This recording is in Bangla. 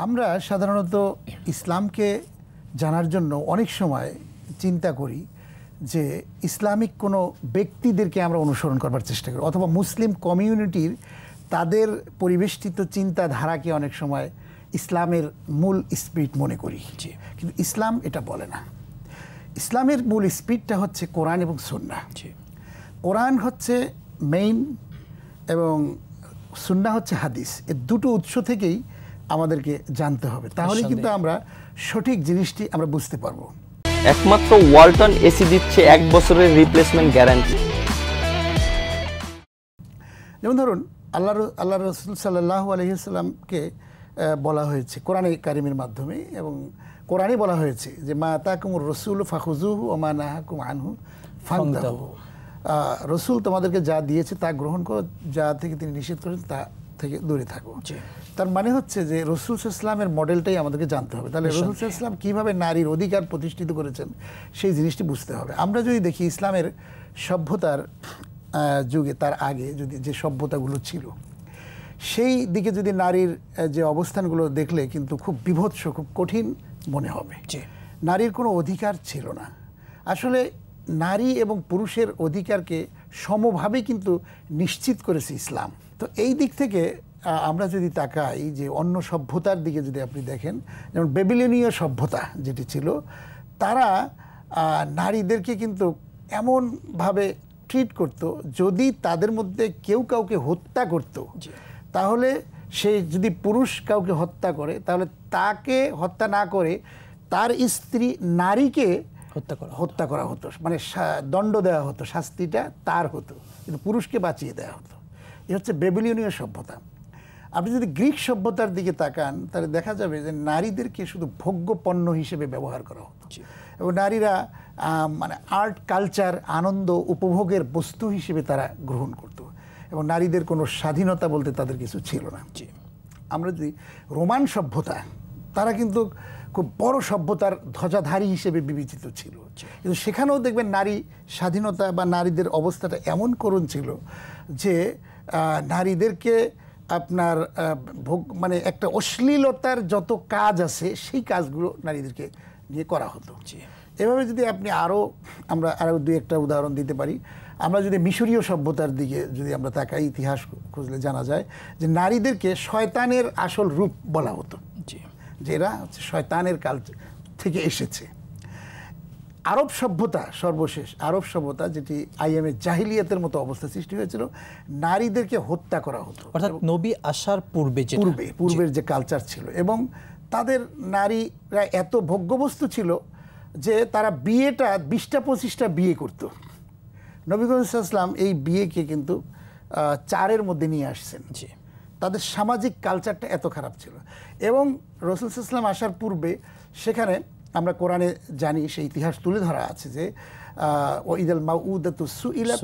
আমরা সাধারণত ইসলামকে জানার জন্য অনেক সময় চিন্তা করি যে ইসলামিক কোনো ব্যক্তিদেরকে আমরা অনুসরণ করবার চেষ্টা করি, অথবা মুসলিম কমিউনিটির তাদের পরিবেষ্টিত চিন্তাধারাকে অনেক সময় ইসলামের মূল স্পিরিট মনে করি। কিন্তু ইসলাম এটা বলে না। ইসলামের মূল স্পিরিটটা হচ্ছে কোরআন এবং সুন্নাহ। কোরআন হচ্ছে মেইন এবং সুন্নাহ হচ্ছে হাদিস। এই দুটো উৎস থেকেই আমাদেরকে জানতে হবে, তাহলে কিন্তু আমরা সঠিক জিনিসটি আমরা বুঝতে পারবো। একমাত্র ওয়ালটন এসি দিচ্ছে 1 বছরের রিপ্লেসমেন্ট গ্যারান্টি। যেমন ধরুন আল্লাহ রসুল সাল্লাল্লাহু আলাইহি ওয়াসাল্লামকে বলা হয়েছে কোরআনে কারিমের মাধ্যমে, এবং কোরআনে বলা হয়েছে যে মা আতাকুমুর রাসূলু ফাখুযুহু ওয়া মা নাহাকুম আনহু ফান্তাহু। রসুল তোমাদেরকে যা দিয়েছে তা গ্রহণ করো, যা থেকে তিনি নিষেধ করেন তা থেকে দূরে থাকো। তার মানে হচ্ছে যে রসুল ইসলামের মডেলটাই আমাদেরকে জানতে হবে। তাহলে রসুল ইসলাম কীভাবে নারীর অধিকার প্রতিষ্ঠিত করেছেন সেই জিনিসটি বুঝতে হবে। আমরা যদি দেখি ইসলামের সভ্যতার যুগে, তার আগে যদি যে সভ্যতাগুলো ছিল সেই দিকে যদি নারীর যে অবস্থানগুলো দেখলে কিন্তু খুব বিভৎস, খুব কঠিন মনে হবে। নারীর কোনো অধিকার ছিল না। আসলে নারী এবং পুরুষের অধিকারকে সমভাবে কিন্তু নিশ্চিত করেছে ইসলাম। তো এই দিক থেকে আমরা যদি তাকাই যে অন্য সভ্যতার দিকে যদি আপনি দেখেন, যেমন বেবিলনীয় সভ্যতা যেটি ছিল, তারা নারীদেরকে কিন্তু এমনভাবে ট্রিট করত, যদি তাদের মধ্যে কেউ কাউকে হত্যা করত, তাহলে সে যদি পুরুষ কাউকে হত্যা করে তাহলে তাকে হত্যা না করে তার স্ত্রী নারীকে হত্যা করা হতো, মানে দণ্ড দেওয়া হতো, শাস্তিটা তার হতো, কিন্তু পুরুষকে বাঁচিয়ে দেওয়া হতো। এ হচ্ছে বেবিলনীয় সভ্যতা। আপনি যদি গ্রিক সভ্যতার দিকে তাকান তাহলে দেখা যাবে যে নারীদেরকে শুধু ভোগ্য পণ্য হিসেবে ব্যবহার করা হতো, এবং নারীরা মানে আর্ট, কালচার, আনন্দ উপভোগের বস্তু হিসেবে তারা গ্রহণ করত, এবং নারীদের কোনো স্বাধীনতা বলতে তাদের কিছু ছিল না। আমরা যদি রোমান সভ্যতা, তারা কিন্তু খুব বড় সভ্যতার ধ্বজাধারী হিসেবে বিবেচিত ছিল, কিন্তু সেখানেও দেখবেন নারী স্বাধীনতা বা নারীদের অবস্থাটা এমন করুণ ছিল যে নারীদেরকে আপনার মানে একটা অশ্লীলতার যত কাজ আছে সেই কাজগুলো নারীদেরকে নিয়ে করা হতো। এভাবে যদি আপনি আমরা আরও দুই একটা উদাহরণ দিতে পারি। আমরা যদি মিশরীয় সভ্যতার দিকে যদি আমরা তাকাই, ইতিহাস খুঁজলে জানা যায় যে নারীদেরকে শয়তানের আসল রূপ বলা হতো, যে এরা হচ্ছে শয়তানের কাল থেকে এসেছে। আরব সভ্যতা, সর্বশেষ আরব সভ্যতা, যেটি আইএমএ জাহিলিয়াতের মতো অবস্থা সৃষ্টি হয়েছিল, নারীদেরকে হত্যা করা হতো, অর্থাৎ নবী আসার পূর্বের যে কালচার ছিল। এবং তাদের নারীরা এত ভোগ্যবস্তু ছিল যে তারা বিয়েটা 20টা-25টা বিয়ে করত। নবী করিম সাল্লাল্লাহু আলাইহি ওয়াসাল্লাম এই বিয়েকে কিন্তু 4-এর মধ্যে নিয়ে আসছেন। তাদের সামাজিক কালচারটা এত খারাপ ছিল। এবং রাসূল সাল্লাল্লাহু আলাইহি ওয়াসাল্লাম আসার পূর্বে সেখানে আমরা কোরআনে জানি, সেই ইতিহাস তুলে ধরা আছে যে ওয়াইদাল মাউউদাতু সুইলাত